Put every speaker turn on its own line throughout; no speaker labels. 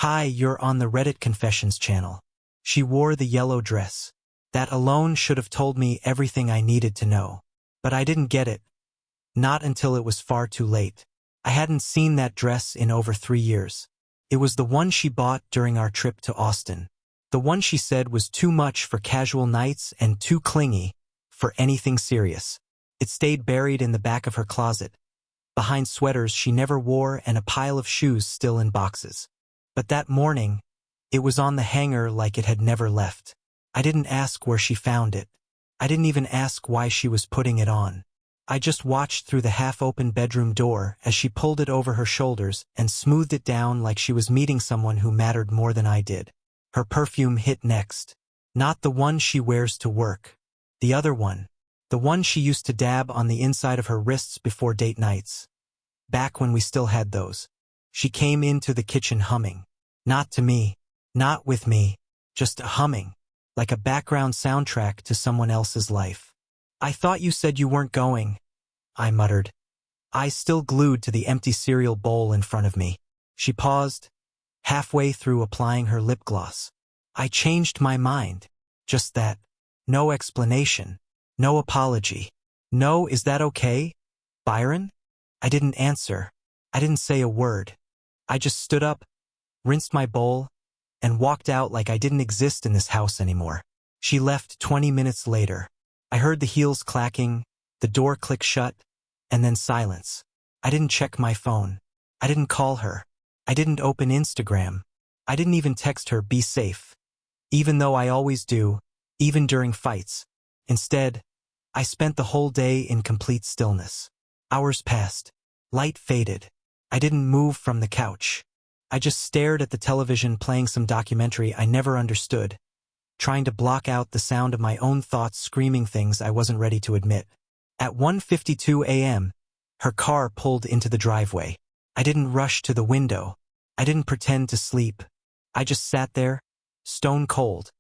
"Hi, you're on the Reddit Confessions channel." She wore the yellow dress. That alone should have told me everything I needed to know. But I didn't get it. Not until it was far too late. I hadn't seen that dress in over 3 years. It was the one she bought during our trip to Austin. The one she said was too much for casual nights and too clingy for anything serious. It stayed buried in the back of her closet, behind sweaters she never wore and a pile of shoes still in boxes. But that morning, it was on the hanger like it had never left. I didn't ask where she found it. I didn't even ask why she was putting it on. I just watched through the half-open bedroom door as she pulled it over her shoulders and smoothed it down like she was meeting someone who mattered more than I did. Her perfume hit next. Not the one she wears to work. The other one. The one she used to dab on the inside of her wrists before date nights. Back when we still had those. She came into the kitchen humming. Not to me. Not with me. Just humming. Like a background soundtrack to someone else's life. "I thought you said you weren't going," I muttered, eyes still glued to the empty cereal bowl in front of me. She paused, halfway through applying her lip gloss. "I changed my mind. Just that. No explanation. No apology. No, is that okay, Byron?" I didn't answer. I didn't say a word. I just stood up, rinsed my bowl, and walked out like I didn't exist in this house anymore. She left 20 minutes later. I heard the heels clacking, the door click shut, and then silence. I didn't check my phone. I didn't call her. I didn't open Instagram. I didn't even text her, "Be safe." Even though I always do, even during fights. Instead, I spent the whole day in complete stillness. Hours passed. Light faded. I didn't move from the couch. I just stared at the television playing some documentary I never understood, trying to block out the sound of my own thoughts screaming things I wasn't ready to admit. At 1:52 a.m., her car pulled into the driveway. I didn't rush to the window. I didn't pretend to sleep. I just sat there, stone cold,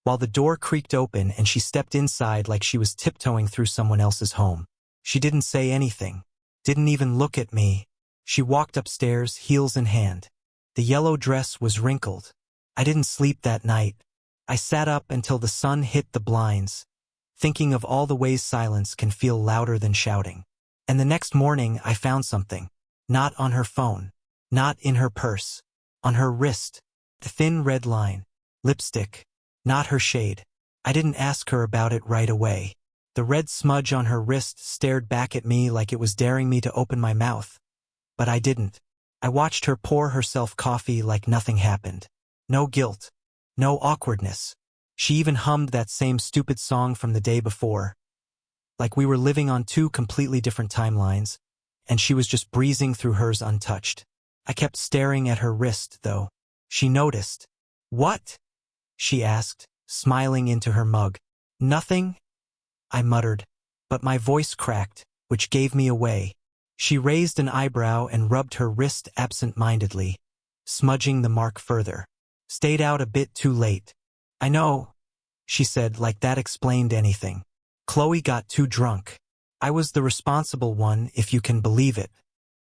while the door creaked open and she stepped inside like she was tiptoeing through someone else's home. She didn't say anything, didn't even look at me. She walked upstairs, heels in hand. The yellow dress was wrinkled. I didn't sleep that night. I sat up until the sun hit the blinds, thinking of all the ways silence can feel louder than shouting. And the next morning I found something. Not on her phone. Not in her purse. On her wrist. The thin red line. Lipstick. Not her shade. I didn't ask her about it right away. The red smudge on her wrist stared back at me like it was daring me to open my mouth. But I didn't. I watched her pour herself coffee like nothing happened. No guilt. No awkwardness. She even hummed that same stupid song from the day before. Like we were living on two completely different timelines, and she was just breezing through hers untouched. I kept staring at her wrist, though. She noticed. "What?" she asked, smiling into her mug. "Nothing," I muttered, but my voice cracked, which gave me away. She raised an eyebrow and rubbed her wrist absent-mindedly, smudging the mark further. "Stayed out a bit too late." "I know," she said, like that explained anything. "Chloe got too drunk. I was the responsible one, if you can believe it."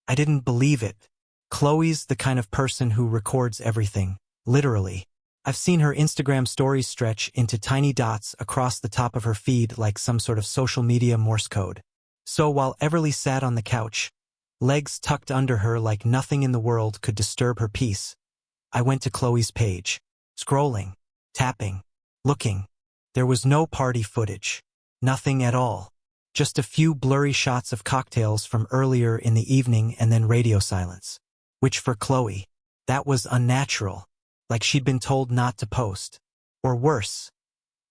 I didn't believe it. Chloe's the kind of person who records everything, literally. I've seen her Instagram stories stretch into tiny dots across the top of her feed like some sort of social media Morse code. So while Everly sat on the couch, legs tucked under her like nothing in the world could disturb her peace, I went to Chloe's page, scrolling, tapping, looking. There was no party footage. Nothing at all. Just a few blurry shots of cocktails from earlier in the evening and then radio silence. Which for Chloe, that was unnatural. Like she'd been told not to post. Or worse.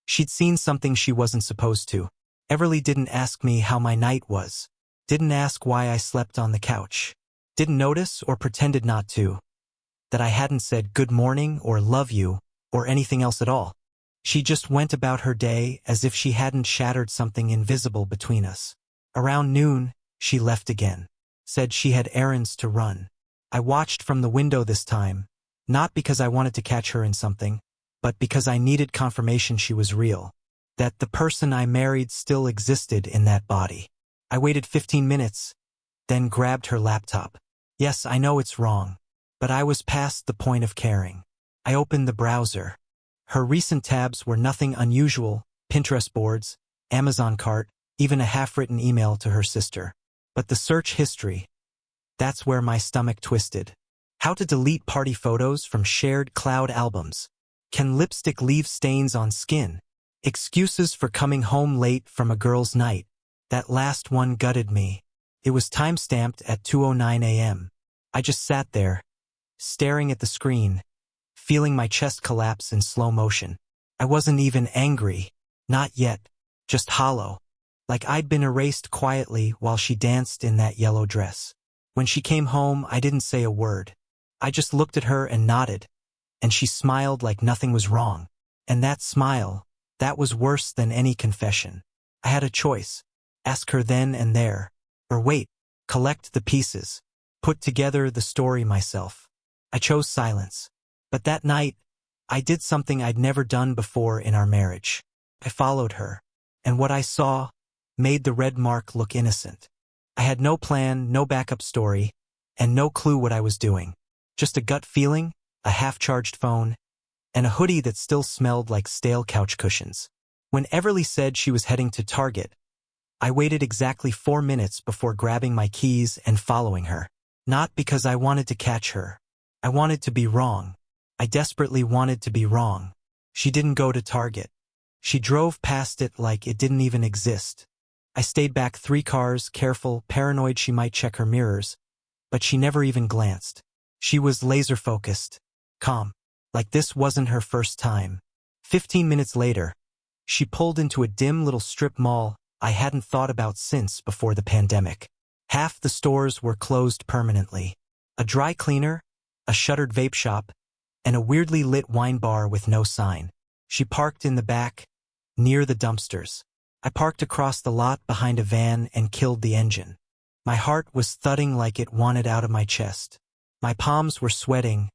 She'd seen something she wasn't supposed to. Everly didn't ask me how my night was. Didn't ask why I slept on the couch. Didn't notice or pretended not to. That I hadn't said good morning or love you or anything else at all. She just went about her day as if she hadn't shattered something invisible between us. Around noon, she left again. Said she had errands to run. I watched from the window this time, not because I wanted to catch her in something, but because I needed confirmation she was real. That the person I married still existed in that body. I waited 15 minutes, then grabbed her laptop. Yes, I know it's wrong. But I was past the point of caring. I opened the browser. Her recent tabs were nothing unusual: Pinterest boards, Amazon cart, even a half-written email to her sister. But the search history, that's where my stomach twisted. How to delete party photos from shared cloud albums. Can lipstick leave stains on skin? Excuses for coming home late from a girl's night. That last one gutted me. It was time-stamped at 2:09 a.m. I just sat there, staring at the screen, feeling my chest collapse in slow motion. I wasn't even angry. Not yet. Just hollow. Like I'd been erased quietly while she danced in that yellow dress. When she came home, I didn't say a word. I just looked at her and nodded, and she smiled like nothing was wrong. And that smile, that was worse than any confession. I had a choice: ask her then and there, or wait, collect the pieces, put together the story myself. I chose silence. But that night, I did something I'd never done before in our marriage. I followed her, and what I saw made the red mark look innocent. I had no plan, no backup story, and no clue what I was doing. Just a gut feeling, a half-charged phone, and a hoodie that still smelled like stale couch cushions. When Everly said she was heading to Target, I waited exactly 4 minutes before grabbing my keys and following her. Not because I wanted to catch her. I wanted to be wrong. I desperately wanted to be wrong. She didn't go to Target. She drove past it like it didn't even exist. I stayed back 3 cars, careful, paranoid she might check her mirrors, but she never even glanced. She was laser-focused, calm, like this wasn't her first time. 15 minutes later, she pulled into a dim little strip mall I hadn't thought about since before the pandemic. Half the stores were closed permanently. A dry cleaner, a shuttered vape shop, and a weirdly lit wine bar with no sign. She parked in the back, near the dumpsters. I parked across the lot behind a van and killed the engine. My heart was thudding like it wanted out of my chest. My palms were sweating,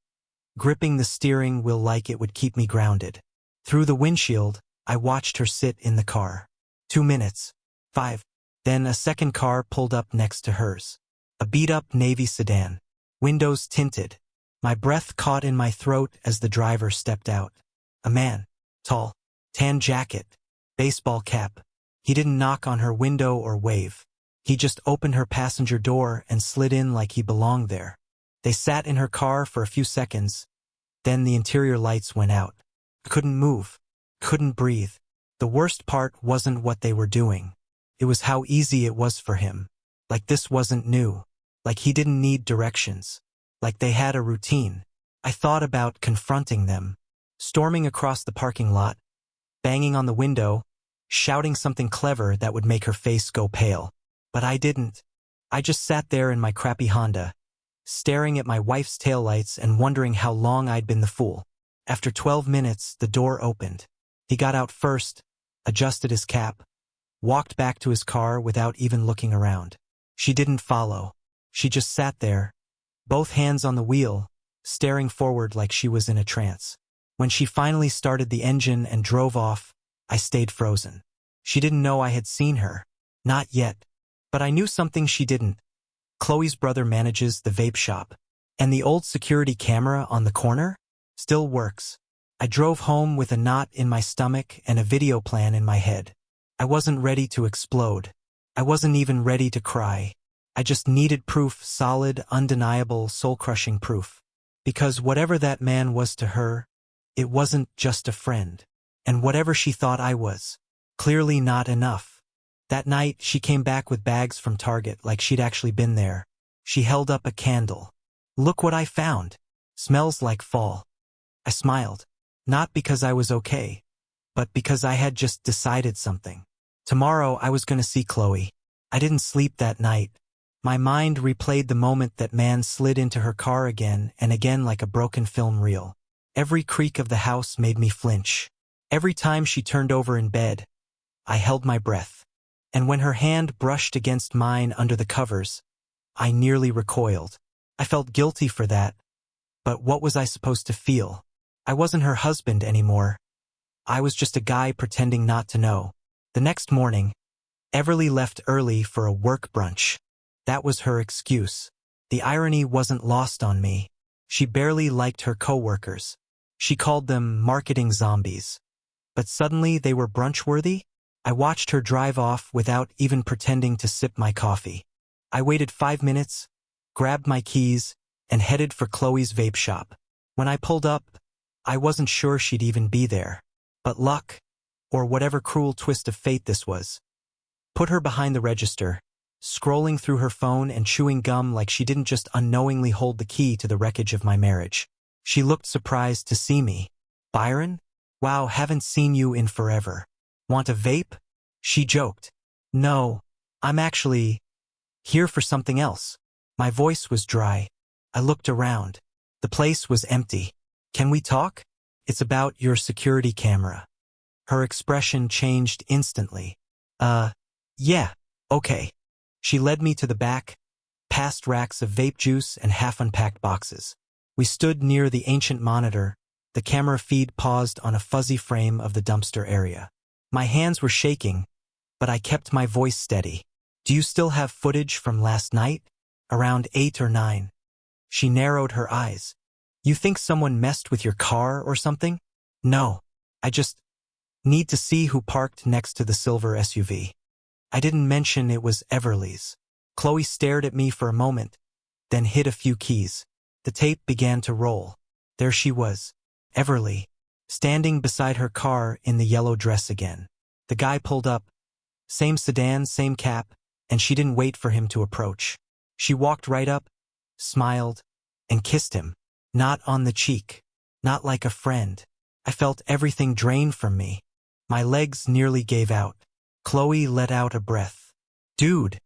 gripping the steering wheel like it would keep me grounded. Through the windshield, I watched her sit in the car. 2 minutes. 5. Then a second car pulled up next to hers. A beat-up navy sedan. Windows tinted. My breath caught in my throat as the driver stepped out. A man. Tall. Tan jacket. Baseball cap. He didn't knock on her window or wave. He just opened her passenger door and slid in like he belonged there. They sat in her car for a few seconds. Then the interior lights went out. Couldn't move. Couldn't breathe. The worst part wasn't what they were doing. It was how easy it was for him. Like this wasn't new. Like he didn't need directions. Like they had a routine. I thought about confronting them. Storming across the parking lot. Banging on the window. Shouting something clever that would make her face go pale. But I didn't. I just sat there in my crappy Honda, staring at my wife's taillights and wondering how long I'd been the fool. After 12 minutes, the door opened. He got out first, adjusted his cap, walked back to his car without even looking around. She didn't follow. She just sat there, both hands on the wheel, staring forward like she was in a trance. When she finally started the engine and drove off, I stayed frozen. She didn't know I had seen her. Not yet. But I knew something she didn't. Chloe's brother manages the vape shop. And the old security camera on the corner still works. I drove home with a knot in my stomach and a video plan in my head. I wasn't ready to explode. I wasn't even ready to cry. I just needed proof, solid, undeniable, soul-crushing proof. Because whatever that man was to her, it wasn't just a friend. And whatever she thought I was, clearly not enough. That night, she came back with bags from Target like she'd actually been there. She held up a candle. Look what I found. Smells like fall. I smiled. Not because I was okay, but because I had just decided something. Tomorrow I was going to see Chloe. I didn't sleep that night. My mind replayed the moment that man slid into her car again and again like a broken film reel. Every creak of the house made me flinch. Every time she turned over in bed, I held my breath. And when her hand brushed against mine under the covers, I nearly recoiled. I felt guilty for that. But what was I supposed to feel? I wasn't her husband anymore. I was just a guy pretending not to know. The next morning, Everly left early for a work brunch. That was her excuse. The irony wasn't lost on me. She barely liked her coworkers. She called them marketing zombies. But suddenly they were brunch-worthy? I watched her drive off without even pretending to sip my coffee. I waited 5 minutes, grabbed my keys, and headed for Chloe's vape shop. When I pulled up, I wasn't sure she'd even be there. But luck, or whatever cruel twist of fate this was, put her behind the register, scrolling through her phone and chewing gum like she didn't just unknowingly hold the key to the wreckage of my marriage. She looked surprised to see me. "Byron? Wow, haven't seen you in forever. Want a vape?" She joked. "No, I'm actually here for something else." My voice was dry. I looked around. The place was empty. "Can we talk? It's about your security camera." Her expression changed instantly. Yeah, okay." She led me to the back, past racks of vape juice and half-unpacked boxes. We stood near the ancient monitor, the camera feed paused on a fuzzy frame of the dumpster area. My hands were shaking, but I kept my voice steady. "Do you still have footage from last night? Around 8 or 9. She narrowed her eyes. "You think someone messed with your car or something?" "No. I just need to see who parked next to the silver SUV. I didn't mention it was Everly's." Chloe stared at me for a moment, then hid a few keys. The tape began to roll. There she was, Everly, standing beside her car in the yellow dress again. The guy pulled up. Same sedan, same cap, and she didn't wait for him to approach. She walked right up, smiled, and kissed him. Not on the cheek. Not like a friend. I felt everything drain from me. My legs nearly gave out. Chloe let out a breath. "Dude."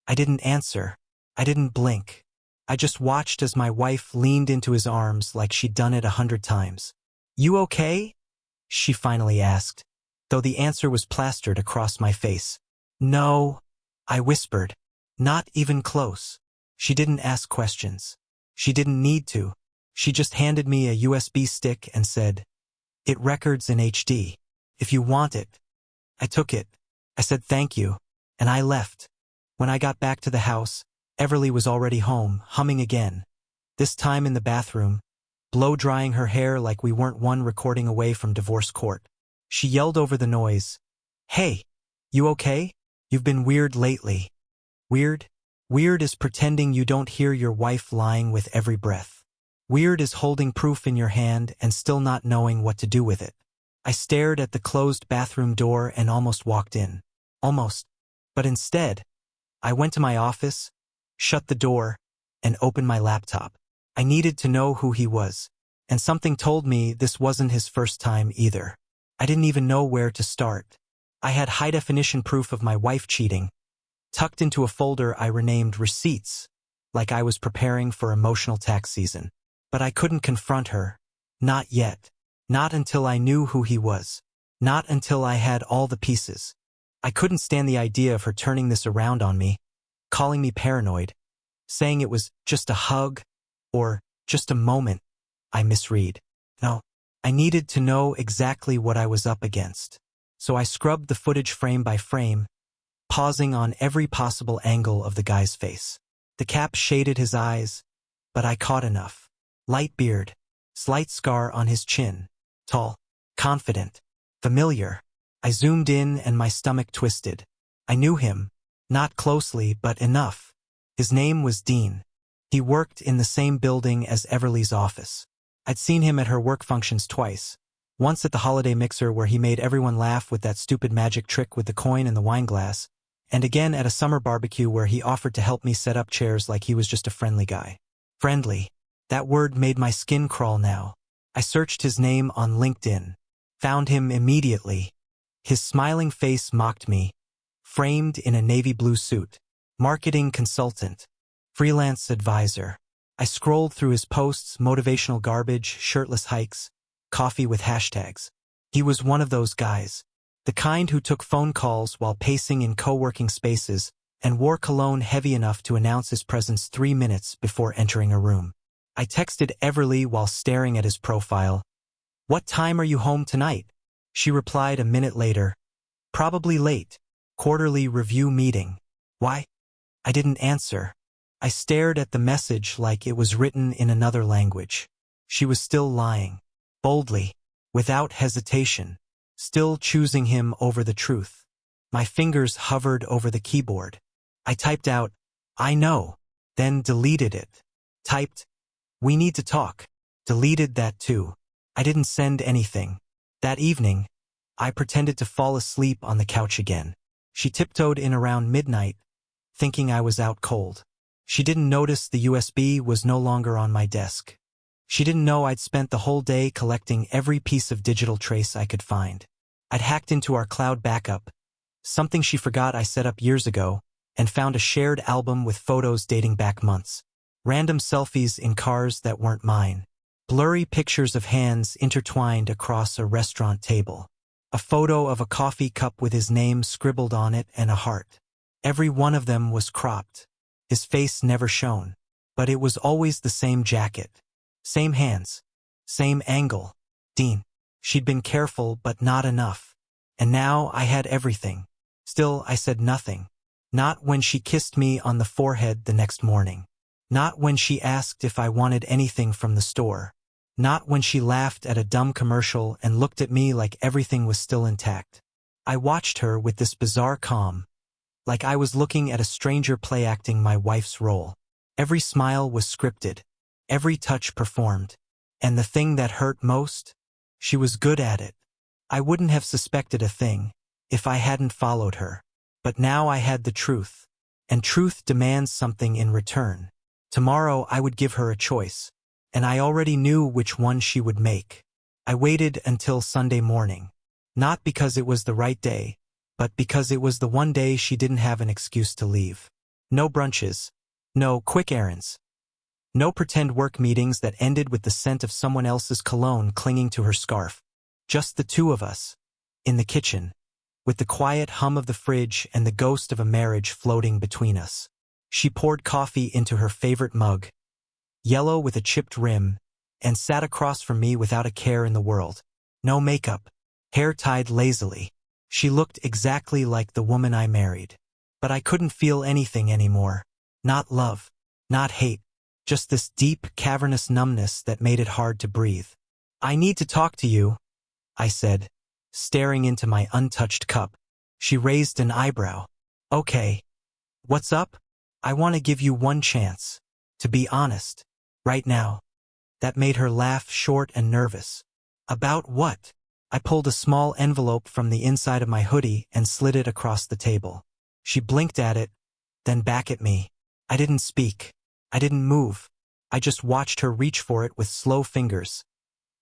I didn't answer. I didn't blink. I just watched as my wife leaned into his arms like she'd done it 100 times. "You okay?" she finally asked, though the answer was plastered across my face. "No," I whispered. "Not even close." She didn't ask questions. She didn't need to. She just handed me a USB stick and said, "It records in HD. If you want it." I took it. I said thank you, and I left. When I got back to the house, Everly was already home, humming again. This time in the bathroom, blow-drying her hair like we weren't one recording away from divorce court. She yelled over the noise, "Hey, you okay? You've been weird lately." Weird? Weird is pretending you don't hear your wife lying with every breath. Weird is holding proof in your hand and still not knowing what to do with it. I stared at the closed bathroom door and almost walked in. Almost. But instead, I went to my office, shut the door, and opened my laptop. I needed to know who he was, and something told me this wasn't his first time either. I didn't even know where to start. I had high-definition proof of my wife cheating, tucked into a folder I renamed Receipts, like I was preparing for emotional tax season. But I couldn't confront her. Not yet. Not until I knew who he was. Not until I had all the pieces. I couldn't stand the idea of her turning this around on me, calling me paranoid, saying it was just a hug, or just a moment. I misread. No, I needed to know exactly what I was up against. So I scrubbed the footage frame by frame, pausing on every possible angle of the guy's face. The cap shaded his eyes, but I caught enough. Light beard, slight scar on his chin. Tall, confident, familiar. I zoomed in and my stomach twisted. I knew him, not closely but enough. His name was Dean. He worked in the same building as Everly's office. I'd seen him at her work functions twice. Once at the holiday mixer where he made everyone laugh with that stupid magic trick with the coin and the wine glass, and again at a summer barbecue where he offered to help me set up chairs like he was just a friendly guy. Friendly. That word made my skin crawl now. I searched his name on LinkedIn. Found him immediately. His smiling face mocked me. Framed in a navy blue suit. Marketing consultant. Freelance advisor. I scrolled through his posts, motivational garbage, shirtless hikes, coffee with hashtags. He was one of those guys. The kind who took phone calls while pacing in co-working spaces and wore cologne heavy enough to announce his presence 3 minutes before entering a room. I texted Everly while staring at his profile. "What time are you home tonight?" She replied a minute later. "Probably late. Quarterly review meeting." Why? I didn't answer. I stared at the message like it was written in another language. She was still lying. Boldly. Without hesitation. Still choosing him over the truth. My fingers hovered over the keyboard. I typed out, "I know." Then deleted it. Typed, "We need to talk." Deleted that too. I didn't send anything. That evening, I pretended to fall asleep on the couch again. She tiptoed in around midnight, thinking I was out cold. She didn't notice the USB was no longer on my desk. She didn't know I'd spent the whole day collecting every piece of digital trace I could find. I'd hacked into our cloud backup, something she forgot I set up years ago, and found a shared album with photos dating back months. Random selfies in cars that weren't mine. Blurry pictures of hands intertwined across a restaurant table. A photo of a coffee cup with his name scribbled on it and a heart. Every one of them was cropped. His face never shown. But it was always the same jacket. Same hands. Same angle. Dean. She'd been careful, but not enough. And now I had everything. Still, I said nothing. Not when she kissed me on the forehead the next morning. Not when she asked if I wanted anything from the store. Not when she laughed at a dumb commercial and looked at me like everything was still intact. I watched her with this bizarre calm, like I was looking at a stranger play-acting my wife's role. Every smile was scripted. Every touch performed. And the thing that hurt most? She was good at it. I wouldn't have suspected a thing if I hadn't followed her. But now I had the truth. And truth demands something in return. Tomorrow I would give her a choice. And I already knew which one she would make. I waited until Sunday morning. Not because it was the right day, but because it was the one day she didn't have an excuse to leave. No brunches. No quick errands. No pretend work meetings that ended with the scent of someone else's cologne clinging to her scarf. Just the two of us. In the kitchen. With the quiet hum of the fridge and the ghost of a marriage floating between us. She poured coffee into her favorite mug, yellow with a chipped rim, and sat across from me without a care in the world. No makeup. Hair tied lazily. She looked exactly like the woman I married. But I couldn't feel anything anymore. Not love. Not hate. Just this deep, cavernous numbness that made it hard to breathe. "I need to talk to you," I said, staring into my untouched cup. She raised an eyebrow. "Okay. What's up?" "I want to give you one chance. To be honest. Right now." That made her laugh short and nervous. "About what?" I pulled a small envelope from the inside of my hoodie and slid it across the table. She blinked at it, then back at me. I didn't speak. I didn't move. I just watched her reach for it with slow fingers.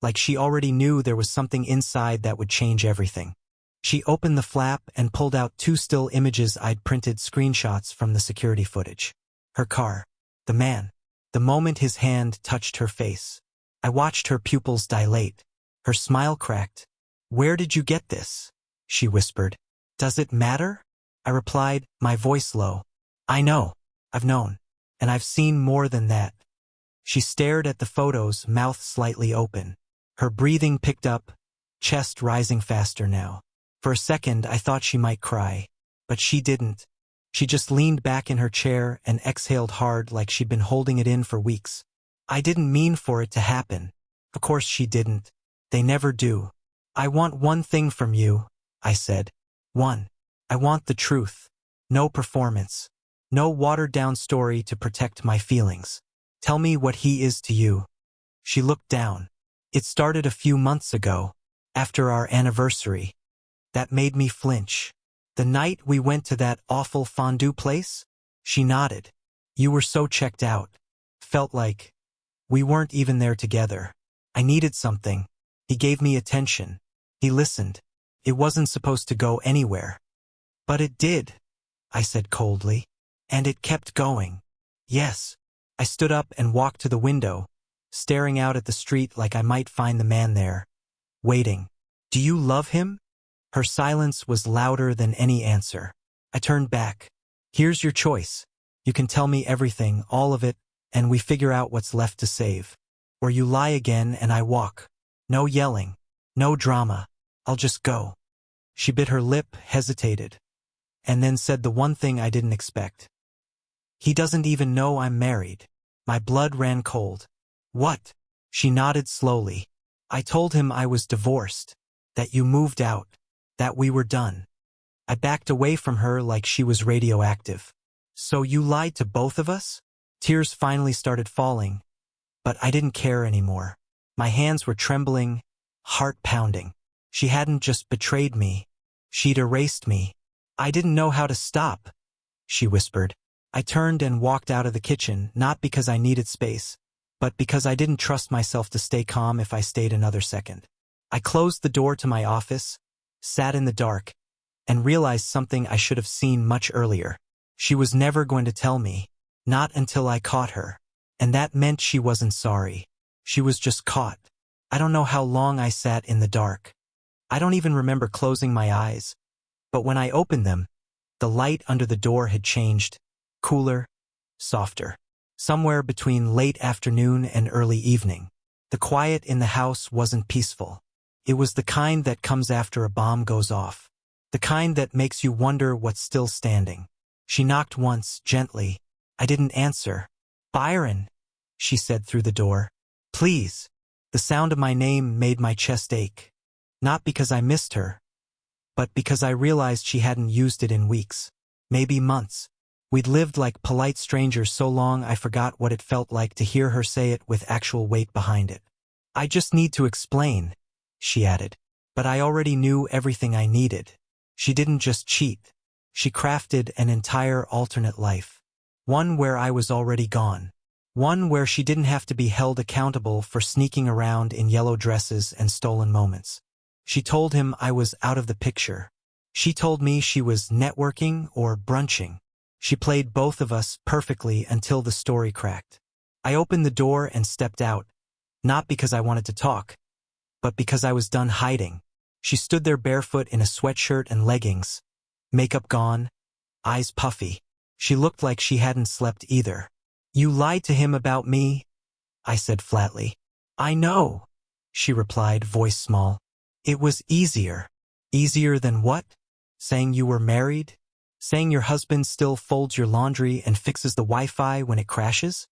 Like she already knew there was something inside that would change everything. She opened the flap and pulled out 2 still images I'd printed screenshots from the security footage. Her car. The man. The moment his hand touched her face. I watched her pupils dilate. Her smile cracked. "Where did you get this?" she whispered. "Does it matter?" I replied, my voice low. "I know. I've known. And I've seen more than that." She stared at the photos, mouth slightly open. Her breathing picked up, chest rising faster now. For a second, I thought she might cry. But she didn't. She just leaned back in her chair and exhaled hard like she'd been holding it in for weeks. "I didn't mean for it to happen." Of course she didn't. They never do. "I want one thing from you," I said. "One. I want the truth. No performance. No watered-down story to protect my feelings. Tell me what he is to you." She looked down. "It started a few months ago, after our anniversary. That made me flinch. The night we went to that awful fondue place?" She nodded. "You were so checked out. Felt like we weren't even there together. I needed something. He gave me attention. He listened. It wasn't supposed to go anywhere." "But it did," I said coldly. "And it kept going." "Yes." I stood up and walked to the window, staring out at the street like I might find the man there, waiting. "Do you love him?" Her silence was louder than any answer. I turned back. "Here's your choice. You can tell me everything, all of it, and we figure out what's left to save. Or you lie again and I walk. No yelling. No drama. I'll just go." She bit her lip, hesitated, and then said the one thing I didn't expect. He doesn't even know I'm married. My blood ran cold. What? She nodded slowly. I told him I was divorced, that you moved out, that we were done. I backed away from her like she was radioactive. So you lied to both of us? Tears finally started falling, but I didn't care anymore. My hands were trembling, heart pounding. She hadn't just betrayed me, she'd erased me. I didn't know how to stop, she whispered. I turned and walked out of the kitchen, not because I needed space, but because I didn't trust myself to stay calm if I stayed another second. I closed the door to my office, sat in the dark, and realized something I should have seen much earlier. She was never going to tell me, not until I caught her. And that meant she wasn't sorry. She was just caught. I don't know how long I sat in the dark. I don't even remember closing my eyes. But when I opened them, the light under the door had changed, cooler, softer. Somewhere between late afternoon and early evening. The quiet in the house wasn't peaceful. It was the kind that comes after a bomb goes off. The kind that makes you wonder what's still standing. She knocked once, gently. I didn't answer. Byron, she said through the door. Please. The sound of my name made my chest ache. Not because I missed her, but because I realized she hadn't used it in weeks. Maybe months. We'd lived like polite strangers so long I forgot what it felt like to hear her say it with actual weight behind it. I just need to explain, she added. But I already knew everything I needed. She didn't just cheat. She crafted an entire alternate life. One where I was already gone. One where she didn't have to be held accountable for sneaking around in yellow dresses and stolen moments. She told him I was out of the picture. She told me she was networking or brunching. She played both of us perfectly until the story cracked. I opened the door and stepped out, not because I wanted to talk, but because I was done hiding. She stood there barefoot in a sweatshirt and leggings, makeup gone, eyes puffy. She looked like she hadn't slept either. You lied to him about me, I said flatly. I know, she replied, voice small. It was easier. Easier than what? Saying you were married? Saying your husband still folds your laundry and fixes the Wi-Fi when it crashes?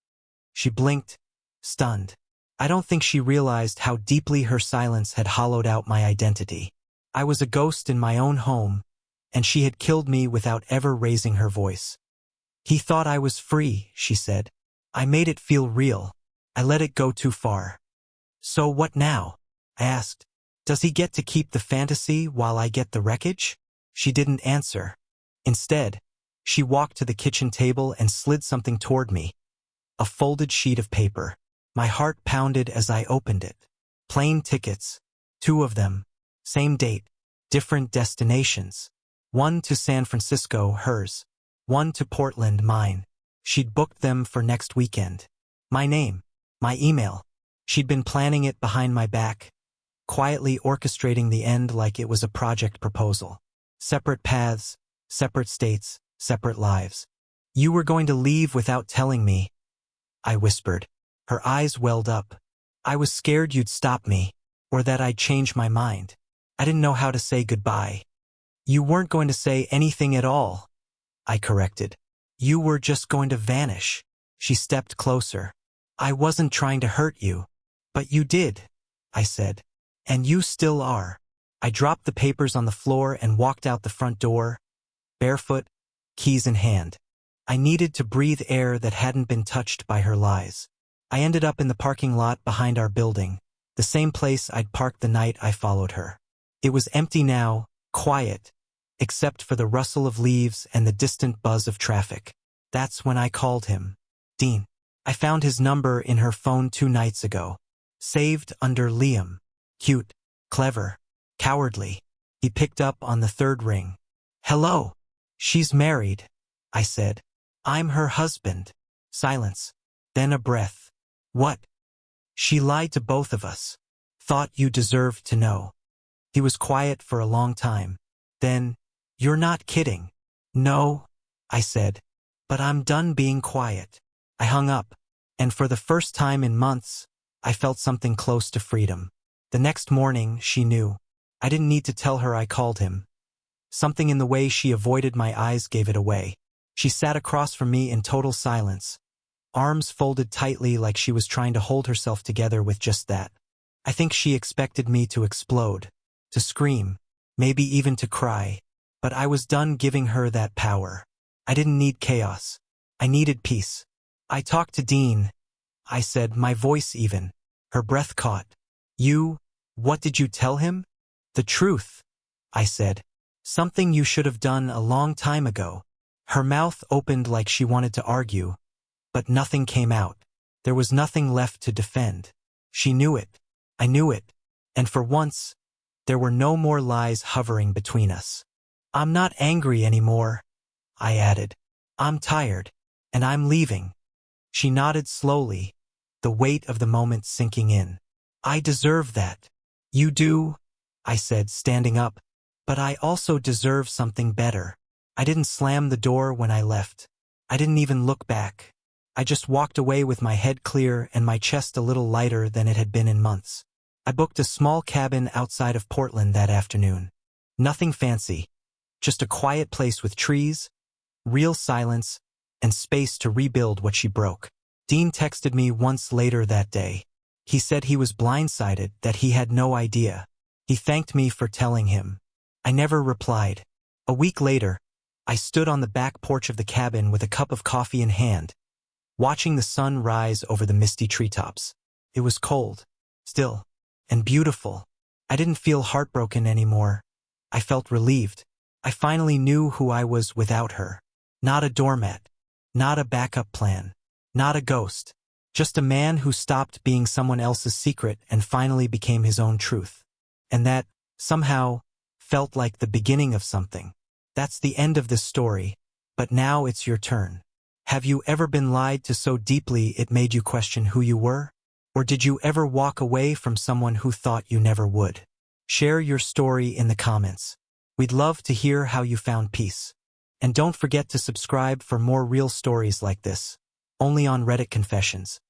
She blinked, stunned. I don't think she realized how deeply her silence had hollowed out my identity. I was a ghost in my own home, and she had killed me without ever raising her voice. He thought I was free, she said. I made it feel real. I let it go too far. So what now? I asked. Does he get to keep the fantasy while I get the wreckage? She didn't answer. Instead, she walked to the kitchen table and slid something toward me. A folded sheet of paper. My heart pounded as I opened it. Plane tickets. 2 of them. Same date. Different destinations. One to San Francisco, hers. One to Portland, mine. She'd booked them for next weekend. My name. My email. She'd been planning it behind my back, quietly orchestrating the end like it was a project proposal. Separate paths, separate states, separate lives. You were going to leave without telling me, I whispered. Her eyes welled up. I was scared you'd stop me, or that I'd change my mind. I didn't know how to say goodbye. You weren't going to say anything at all, I corrected. You were just going to vanish. She stepped closer. I wasn't trying to hurt you, but you did, I said. And you still are. I dropped the papers on the floor and walked out the front door, barefoot, keys in hand. I needed to breathe air that hadn't been touched by her lies. I ended up in the parking lot behind our building, the same place I'd parked the night I followed her. It was empty now, quiet, except for the rustle of leaves and the distant buzz of traffic. That's when I called him. Dean. I found his number in her phone 2 nights ago. Saved under Liam. Cute, clever, cowardly. He picked up on the 3rd ring. Hello. She's married, I said. I'm her husband. Silence. Then a breath. What? She lied to both of us. Thought you deserved to know. He was quiet for a long time. Then, you're not kidding. No, I said. But I'm done being quiet. I hung up, and for the first time in months, I felt something close to freedom. The next morning, she knew. I didn't need to tell her I called him. Something in the way she avoided my eyes gave it away. She sat across from me in total silence, arms folded tightly like she was trying to hold herself together with just that. I think she expected me to explode, to scream, maybe even to cry, but I was done giving her that power. I didn't need chaos. I needed peace. I talked to Dean, I said, my voice even. Her breath caught. What did you tell him? The truth, I said. Something you should have done a long time ago. Her mouth opened like she wanted to argue, but nothing came out. There was nothing left to defend. She knew it. I knew it. And for once, there were no more lies hovering between us. I'm not angry anymore, I added. I'm tired, and I'm leaving. She nodded slowly, the weight of the moment sinking in. I deserve that. You do, I said, standing up, but I also deserve something better. I didn't slam the door when I left. I didn't even look back. I just walked away with my head clear and my chest a little lighter than it had been in months. I booked a small cabin outside of Portland that afternoon. Nothing fancy, just a quiet place with trees, real silence, and space to rebuild what she broke. Dean texted me once later that day. He said he was blindsided, that he had no idea. He thanked me for telling him. I never replied. A week later, I stood on the back porch of the cabin with a cup of coffee in hand, watching the sun rise over the misty treetops. It was cold, still, and beautiful. I didn't feel heartbroken anymore. I felt relieved. I finally knew who I was without her. Not a doormat, not a backup plan, not a ghost. Just a man who stopped being someone else's secret and finally became his own truth. And that, somehow, felt like the beginning of something. That's the end of this story, but now it's your turn. Have you ever been lied to so deeply it made you question who you were? Or did you ever walk away from someone who thought you never would? Share your story in the comments. We'd love to hear how you found peace. And don't forget to subscribe for more real stories like this, only on Reddit Confessions.